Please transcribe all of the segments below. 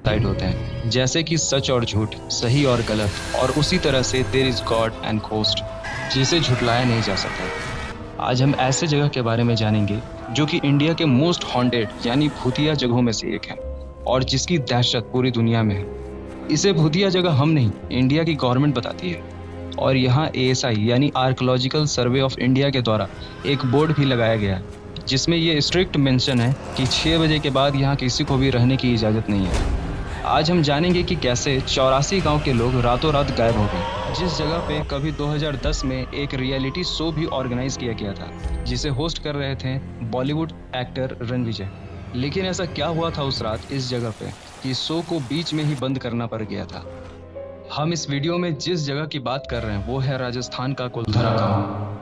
Side होते हैं, जैसे कि सच और झूठ, सही और गलत, और उसी तरह से there is God and ghost, जिसे झुटलाया नहीं जा सकता। आज हम ऐसे जगह के बारे में जानेंगे जो कि इंडिया के मोस्ट हॉन्टेड यानी भूतिया जगहों में से एक है और जिसकी दहशत पूरी दुनिया में है। इसे भूतिया जगह हम नहीं, इंडिया की गवर्नमेंट बताती है। और यहाँ ASI यानी आर्कोलॉजिकल सर्वे ऑफ इंडिया के द्वारा एक बोर्ड भी लगाया गया है जिसमें ये स्ट्रिक्ट मेंशन है कि 6 बजे के बाद यहाँ किसी को भी रहने की इजाज़त नहीं है। आज हम जानेंगे कि कैसे 84 गांव के लोग रातों रात गायब हो गए, जिस जगह पे कभी 2010 में एक रियलिटी शो भी ऑर्गेनाइज किया गया था जिसे होस्ट कर रहे थे बॉलीवुड एक्टर रणविजय। लेकिन ऐसा क्या हुआ था उस रात इस जगह पे कि शो को बीच में ही बंद करना पड़ गया था। हम इस वीडियो में जिस जगह की बात कर रहे हैं वो है राजस्थान का कुलधरा गांव।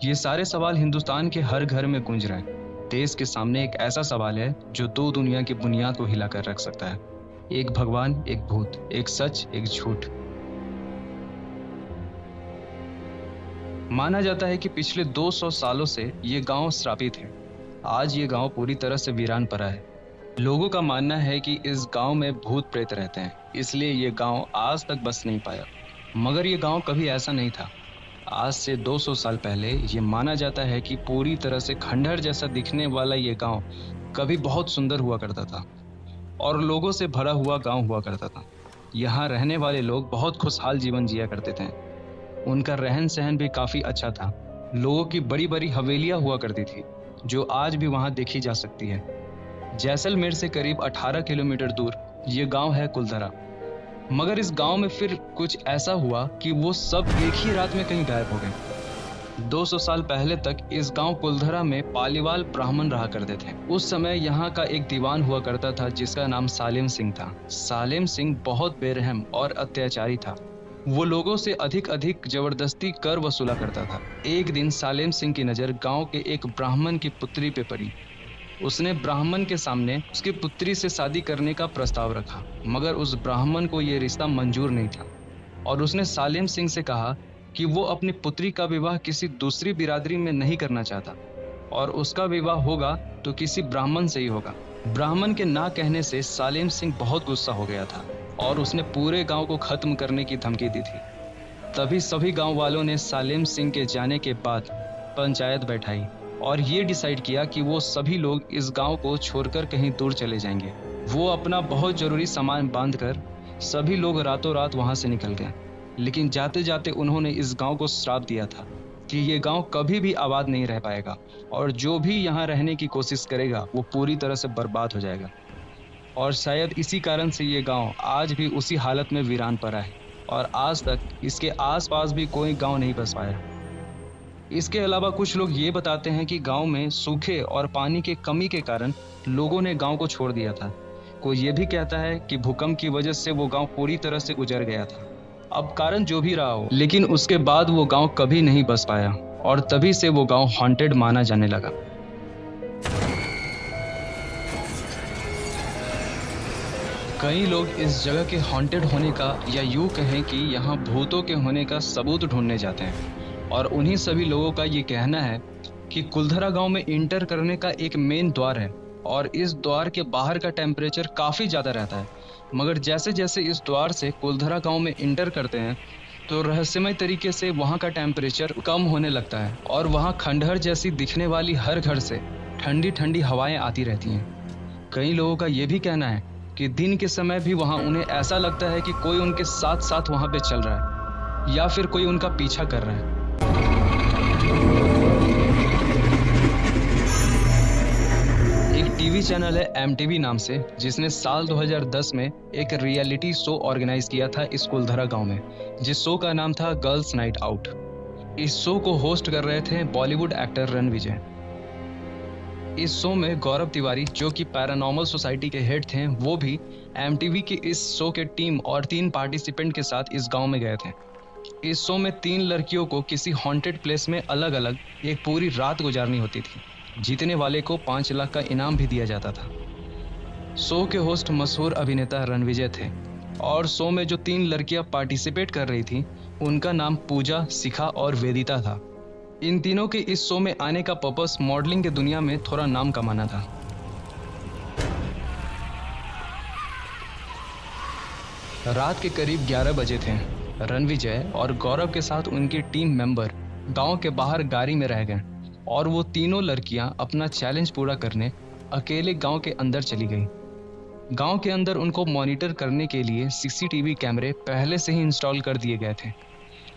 ये सारे सवाल हिंदुस्तान के हर घर में गूंज रहे हैं। देश के सामने एक ऐसा सवाल है जो दो दुनिया की बुनियाद को हिलाकर रख सकता है, एक भगवान, एक भूत, एक सच, एक झूठ। माना जाता है कि पिछले 200 सालों से ये गांव श्रापित है। आज ये गांव पूरी तरह से वीरान पड़ा है। लोगों का मानना है कि इस गांव में भूत प्रेत रहते हैं, इसलिए ये गांव आज तक बस नहीं पाया। मगर ये गांव कभी ऐसा नहीं था। आज से 200 साल पहले ये माना जाता है कि पूरी तरह से खंडहर जैसा दिखने वाला ये गांव कभी बहुत सुंदर हुआ करता था और लोगों से भरा हुआ गांव हुआ करता था। यहाँ रहने वाले लोग बहुत खुशहाल जीवन जिया करते थे। उनका रहन सहन भी काफ़ी अच्छा था। लोगों की बड़ी बड़ी हवेलियाँ हुआ करती थी जो आज भी वहाँ देखी जा सकती है। जैसलमेर से करीब 18 किलोमीटर दूर ये गांव है कुलधरा। मगर इस गांव में फिर कुछ ऐसा हुआ कि वो सब एक ही रात में कहीं गायब हो गए। 200 साल पहले तक इस गांव कुलधरा में पालीवाल ब्राह्मण रहा करते थे। उस समय यहाँ का एक दीवान हुआ करता था जिसका नाम सालेम सिंह था। सालेम सिंह बहुत बेरहम और अत्याचारी था। वो लोगों से अधिक जबरदस्ती कर वसूला करता था। एक दिन सालेम सिंह की नज़र गांव के एक ब्राह्मण की पुत्री पे पड़ी। उसने ब्राह्मण के सामने उसकी पुत्री से शादी करने का प्रस्ताव रखा, मगर उस ब्राह्मण को यह रिश्ता मंजूर नहीं था और उसने सालेम सिंह से कहा कि वो अपनी पुत्री का विवाह किसी दूसरी बिरादरी में नहीं करना चाहता और उसका विवाह होगा तो किसी ब्राह्मण से ही होगा। ब्राह्मण के ना कहने से सालेम सिंह बहुत गुस्सा हो गया था और उसने पूरे गांव को खत्म करने की धमकी दी थी। तभी सभी गांव वालों ने सालेम सिंह के जाने के बाद पंचायत बैठाई और ये डिसाइड किया कि वो सभी लोग इस गांव को छोड़कर कहीं दूर चले जाएंगे। वो अपना बहुत ज़रूरी सामान बांधकर सभी लोग रातों रात वहाँ से निकल गए। लेकिन जाते जाते उन्होंने इस गांव को श्राप दिया था कि ये गांव कभी भी आबाद नहीं रह पाएगा और जो भी यहाँ रहने की कोशिश करेगा वो पूरी तरह से बर्बाद हो जाएगा। और शायद इसी कारण से ये गाँव आज भी उसी हालत में वीरान पड़ा है और आज तक इसके आसपास भी कोई गाँव नहीं बस पाया। इसके अलावा कुछ लोग ये बताते हैं कि गांव में सूखे और पानी के कमी के कारण लोगों ने गांव को छोड़ दिया था। कोई ये भी कहता है कि भूकंप की वजह से वो गांव पूरी तरह से उजड़ गया था। अब कारण जो भी रहा हो, लेकिन उसके बाद वो गांव कभी नहीं बस पाया और तभी से वो गांव हॉन्टेड माना जाने लगा। कई लोग इस जगह के हॉन्टेड होने का या यूँ कहें कि यहाँ भूतों के होने का सबूत ढूंढने जाते हैं और उन्हीं सभी लोगों का ये कहना है कि कुलधरा गांव में इंटर करने का एक मेन द्वार है और इस द्वार के बाहर का टेम्परेचर काफ़ी ज़्यादा रहता है। मगर जैसे जैसे इस द्वार से कुलधरा गांव में इंटर करते हैं तो रहस्यमय तरीके से वहाँ का टेम्परेचर कम होने लगता है और वहाँ खंडहर जैसी दिखने वाली हर घर से ठंडी ठंडी हवाएं आती रहती हैं। कई लोगों का ये भी कहना है कि दिन के समय भी वहाँ उन्हें ऐसा लगता है कि कोई उनके साथ साथ वहाँ पे चल रहा है या फिर कोई उनका पीछा कर रहा है। एक टीवी चैनल है MTV नाम से, जिसने साल 2010 में एक रियलिटी शो ऑर्गेनाइज किया था इस कुलधरा गांव में, जिस शो का नाम था गर्ल्स नाइट आउट। इस शो को होस्ट कर रहे थे बॉलीवुड एक्टर रणविजय। इस शो में गौरव तिवारी, जो कि पैरानॉर्मल सोसाइटी के हेड थे, वो भी MTV की इस शो के टीम और 3 पार्टिसिपेंट के साथ इस गांव में गए थे। इस शो में 3 लड़कियों को किसी हॉन्टेड प्लेस में अलग अलग एक पूरी रात गुजारनी होती थी। जीतने वाले को 5 लाख का इनाम भी दिया जाता था। शो के होस्ट मशहूर अभिनेता रणविजय थे और शो में जो 3 लड़कियां पार्टिसिपेट कर रही थी उनका नाम पूजा, शिखा और वेदिता था। इन तीनों के इस शो में आने का पर्पस मॉडलिंग की दुनिया में थोड़ा नाम कमाना था। रात के करीब 11 बजे थे। रणविजय और गौरव के साथ उनकी टीम मेंबर गांव के बाहर गाड़ी में रह गए और वो तीनों लड़कियां अपना चैलेंज पूरा करने अकेले गांव के अंदर चली गई। गांव के अंदर उनको मॉनिटर करने के लिए सीसीटीवी कैमरे पहले से ही इंस्टॉल कर दिए गए थे।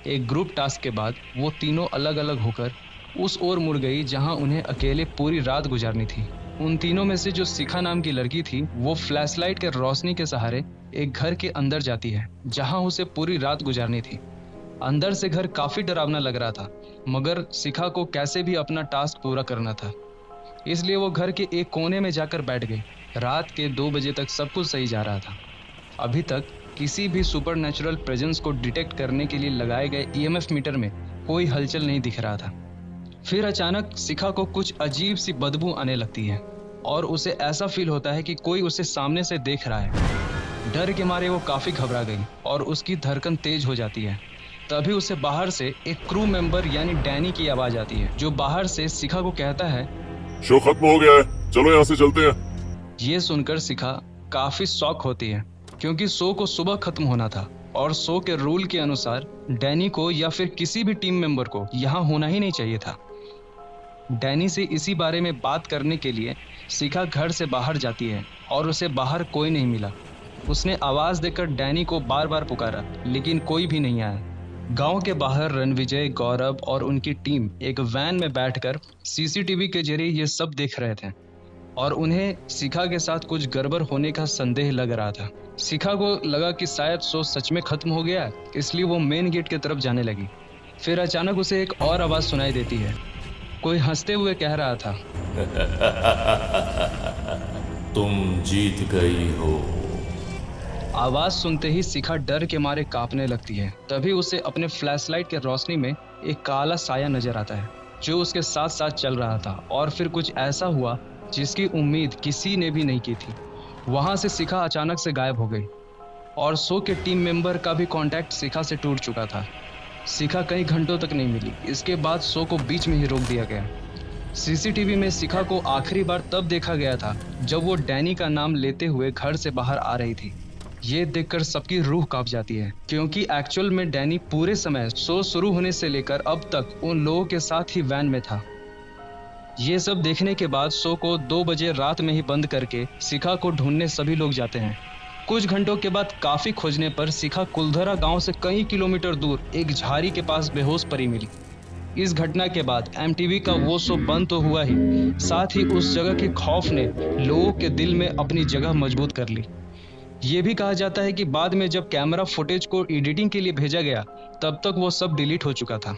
एक ग्रुप टास्क के बाद वो तीनों अलग अलग होकर उस ओर मुड़ गई जहां उन्हें अकेले पूरी रात गुजारनी थी। उन तीनों में से जो शिखा नाम की लड़की थी वो फ्लैशलाइट के रोशनी के सहारे एक घर के अंदर जाती है जहां उसे पूरी रात गुजारनी थी। अंदर से घर काफी डरावना लग रहा था, मगर शिखा को कैसे भी अपना टास्क पूरा करना था, इसलिए वो घर के एक कोने में जाकर बैठ गई। रात के 2 बजे तक सब कुछ सही जा रहा था। अभी तक किसी भी सुपरनैचुरल प्रेजेंस को डिटेक्ट करने के लिए लगाए गए ईएमएफ मीटर में कोई हलचल नहीं दिख रहा था। फिर अचानक शिखा को कुछ अजीब सी बदबू आने लगती है और उसे ऐसा फील होता है कि कोई उसे सामने से देख रहा है। डर के मारे वो काफी घबरा गई और उसकी धड़कन तेज हो जाती है। तभी उसे बाहर से एक क्रू मेंबर यानी डैनी की आवाज आती है, जो बाहर से शिखा को कहता है, शो खत्म हो गया है, चलो यहाँ से चलते हैं। ये सुनकर शिखा काफी शॉक होती है क्योंकि शो को सुबह खत्म होना था और शो के रूल के अनुसार डैनी को या फिर किसी भी टीम मेंबर को यहाँ होना ही नहीं चाहिए था। डैनी से इसी बारे में बात करने के लिए शिखा घर से बाहर जाती है और उसे बाहर कोई नहीं मिला। उसने आवाज देकर डैनी को बार बार पुकारा, लेकिन कोई भी नहीं आया। गांव के बाहर रणविजय, गौरव और उनकी टीम एक वैन में बैठकर सीसीटीवी के जरिए ये सब देख रहे थे और उन्हें शिखा के साथ कुछ गड़बड़ होने का संदेह लग रहा था। शिखा को लगा कि शायद शो सच में खत्म हो गया है, इसलिए वो मेन गेट की तरफ जाने लगी। फिर अचानक उसे एक और आवाज सुनाई देती है। कोई हंसते हुए कह रहा था, तुम जीत गई हो। आवाज सुनते ही शिखा डर के मारे कांपने लगती है। तभी उसे अपने फ्लैशलाइट के रोशनी में एक काला साया नजर आता है जो उसके साथ साथ चल रहा था। और फिर कुछ ऐसा हुआ जिसकी उम्मीद किसी ने भी नहीं की थी। वहां से शिखा अचानक से गायब हो गई और शो के टीम मेंबर का भी कांटेक्ट शिखा से टूट चुका था। शिखा कई घंटों तक नहीं मिली। इसके बाद शो को बीच में ही रोक दिया गया। सीसीटीवी में शिखा को आखिरी बार तब देखा गया था जब वो डैनी का नाम लेते हुए घर से बाहर आ रही थी। ये देखकर सबकी रूह कांप जाती है क्योंकि एक्चुअल में डैनी पूरे समय शो शुरू होने से लेकर अब तक उन लोगों के साथ ही वैन में था। ये सब देखने के बाद शो को 2 बजे रात में ही बंद करके शिखा को ढूंढने सभी लोग जाते हैं। कुछ घंटों के बाद काफी खोजने पर शिखा कुलधरा गांव से कई किलोमीटर दूर एक झाड़ी के पास बेहोश पड़ी मिली। इस घटना के बाद एमटीवी का वो शो बंद तो हुआ ही, साथ ही उस जगह के खौफ ने लोगों के दिल में अपनी जगह मजबूत कर ली। ये भी कहा जाता है कि बाद में जब कैमरा फुटेज को एडिटिंग के लिए भेजा गया तब तक वो सब डिलीट हो चुका था। –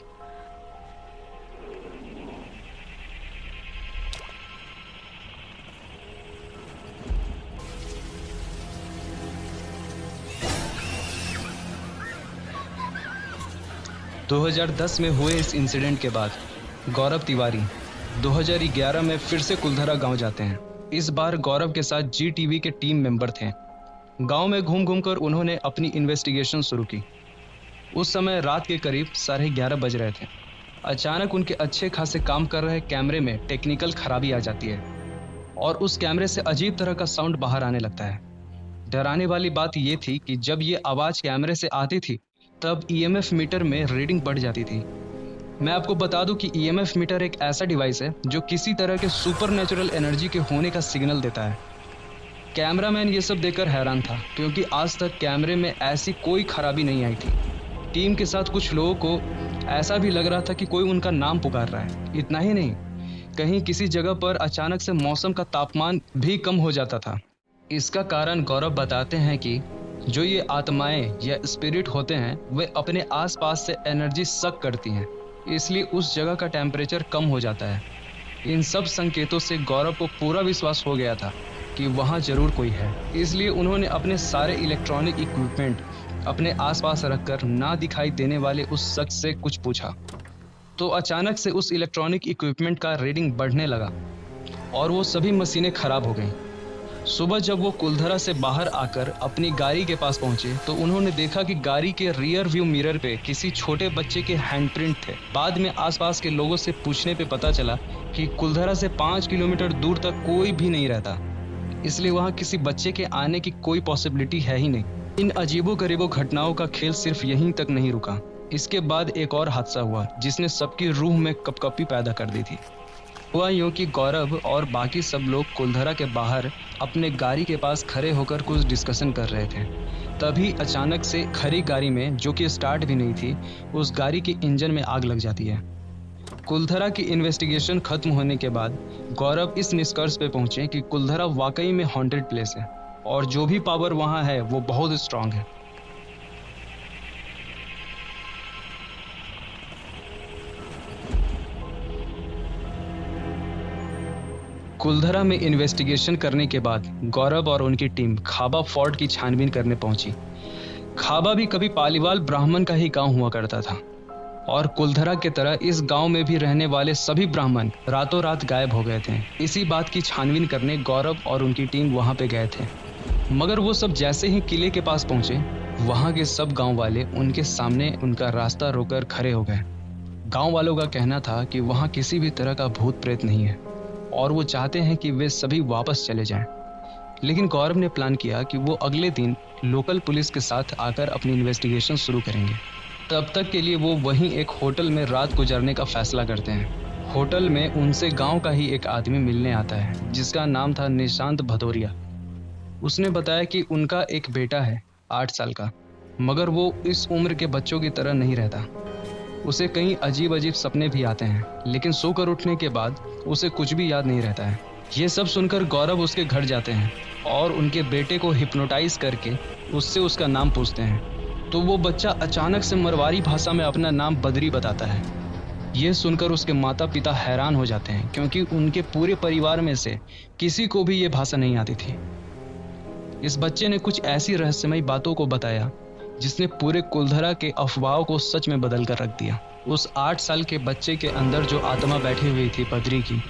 2010 में हुए इस इंसिडेंट के बाद गौरव तिवारी 2011 में फिर से कुलधरा गांव जाते हैं। इस बार गौरव के साथ जी टीवी के टीम मेंबर थे। गांव में घूम घूम कर उन्होंने अपनी इन्वेस्टिगेशन शुरू की। उस समय रात के करीब 11:30 बज रहे थे। अचानक उनके अच्छे खासे काम कर रहे कैमरे में टेक्निकल खराबी आ जाती है और उस कैमरे से अजीब तरह का साउंड बाहर आने लगता है। डराने वाली बात यह थी कि जब ये आवाज़ कैमरे से आती थी तब ईएमएफ मीटर में रीडिंग बढ़ जाती थी। मैं आपको बता दूं कि ईएमएफ मीटर एक ऐसा डिवाइस है जो किसी तरह के सुपरनैचुरल एनर्जी के होने का सिग्नल देता है। कैमरामैन ये सब देखकर हैरान था क्योंकि आज तक कैमरे में ऐसी कोई खराबी नहीं आई थी। टीम के साथ कुछ लोगों को ऐसा भी लग रहा था कि कोई उनका नाम पुकार रहा है। इतना ही नहीं, कहीं किसी जगह पर अचानक से मौसम का तापमान भी कम हो जाता था। इसका कारण गौरव बताते हैं कि जो ये आत्माएं या स्पिरिट होते हैं वे अपने आसपास से एनर्जी सक करती हैं, इसलिए उस जगह का टेम्परेचर कम हो जाता है। इन सब संकेतों से गौरव को पूरा विश्वास हो गया था कि वहाँ जरूर कोई है, इसलिए उन्होंने अपने सारे इलेक्ट्रॉनिक इक्विपमेंट अपने आसपास रखकर ना दिखाई देने वाले उस शख्स से कुछ पूछा। तो अचानक से उस इलेक्ट्रॉनिक इक्विपमेंट का रीडिंग बढ़ने लगा और वो सभी मशीनें खराब हो गईं। सुबह जब वो कुलधरा से बाहर आकर अपनी गाड़ी के पास पहुंचे तो उन्होंने देखा कि गाड़ी के रियर व्यू मिरर पे किसी छोटे बच्चे के हैंडप्रिंट थे। बाद में आसपास के लोगों से पूछने पे पता चला कि कुलधरा से 5 किलोमीटर दूर तक कोई भी नहीं रहता, इसलिए वहां किसी बच्चे के आने की कोई पॉसिबिलिटी है ही नहीं। इन अजीबो-गरीबो घटनाओं का खेल सिर्फ यहीं तक नहीं रुका। इसके बाद एक और हादसा हुआ जिसने सबकी रूह में कपकपी पैदा कर दी थी। हुआ यूं कि गौरव और बाकी सब लोग कुलधरा के बाहर अपने गाड़ी के पास खड़े होकर कुछ डिस्कशन कर रहे थे। तभी अचानक से खड़ी गाड़ी में, जो कि स्टार्ट भी नहीं थी, उस गाड़ी के इंजन में आग लग जाती है। कुलधरा की इन्वेस्टिगेशन खत्म होने के बाद गौरव इस निष्कर्ष पे पहुंचे कि कुलधरा वाकई में हॉन्टेड प्लेस है और जो भी पावर वहां है वो बहुत स्ट्रांग है। कुलधरा में इन्वेस्टिगेशन करने के बाद गौरव और उनकी टीम खाबा फोर्ट की छानबीन करने पहुंची। खाबा भी कभी पालीवाल ब्राह्मण का ही गांव हुआ करता था और कुलधरा की तरह इस गांव में भी रहने वाले सभी ब्राह्मण रातों रात गायब हो गए थे। इसी बात की छानबीन करने गौरव और उनकी टीम वहां पे गए थे, मगर वो सब जैसे ही किले के पास पहुंचे, वहां के सब गांव वाले उनके सामने उनका रास्ता रोककर खड़े हो गए। गांव वालों का कहना था कि वहां किसी भी तरह का भूत प्रेत नहीं है और वो चाहते हैं कि वे सभी वापस चले जाएं। लेकिन गौरव ने प्लान किया कि वो अगले दिन लोकल पुलिस के साथ आकर अपनी इन्वेस्टिगेशन शुरू करेंगे। तब तक के लिए वो वहीं एक होटल में रात गुजारने का फैसला करते हैं। होटल में उनसे गांव का ही एक आदमी मिलने आता है जिसका नाम था निशांत भदौरिया। उसने बताया कि उनका एक बेटा है 8 साल का, मगर वो इस उम्र के बच्चों की तरह नहीं रहता। उसे कई अजीब अजीब सपने भी आते हैं, लेकिन सोकर उठने के बाद उसे कुछ भी याद नहीं रहता है। ये सब सुनकर गौरव उसके घर जाते हैं और उनके बेटे को हिप्नोटाइज करके उससे उसका नाम पूछते हैं। तो वो बच्चा अचानक से मरवारी भाषा में अपना नाम बद्री बताता है। ये सुनकर उसके माता पिता हैरान हो जाते हैं क्योंकि उनके पूरे परिवार में से किसी को भी ये भाषा नहीं आती थी। इस बच्चे ने कुछ ऐसी रहस्यमयी बातों को बताया जिसने पूरे कुलधरा के अफवाहों को सच में बदल कर रख दिया। उस 8 साल के बच्चे के अंदर जो आत्मा बैठी हुई थी बद्री की,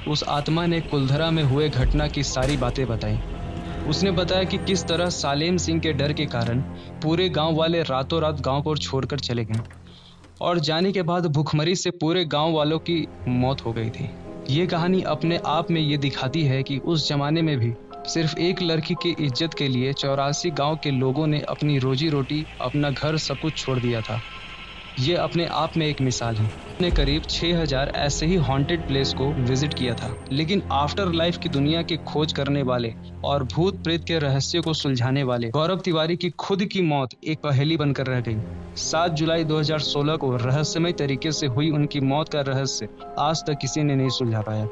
उस आत्मा ने कुलधरा में हुए घटना की सारी बातें बताई। उसने बताया कि किस तरह सालेम सिंह के डर के कारण पूरे गांव वाले रातों रात गांव को छोड़कर चले गए और जाने के बाद भूखमरी से पूरे गांव वालों की मौत हो गई थी। ये कहानी अपने आप में ये दिखाती है कि उस जमाने में भी सिर्फ एक लड़की की इज्जत के लिए 84 गांव के लोगों ने अपनी रोजी रोटी, अपना घर, सब कुछ छोड़ दिया था। ये अपने आप में एक मिसाल है। ने करीब 6000 ऐसे ही हॉन्टेड प्लेस को विजिट किया था, लेकिन आफ्टर लाइफ की दुनिया की खोज करने वाले और भूत प्रेत के रहस्य को सुलझाने वाले गौरव तिवारी की खुद की मौत एक पहेली बनकर रह गई। 7 जुलाई 2016 को रहस्यमय तरीके से हुई उनकी मौत का रहस्य आज तक किसी ने नहीं सुलझा पाया।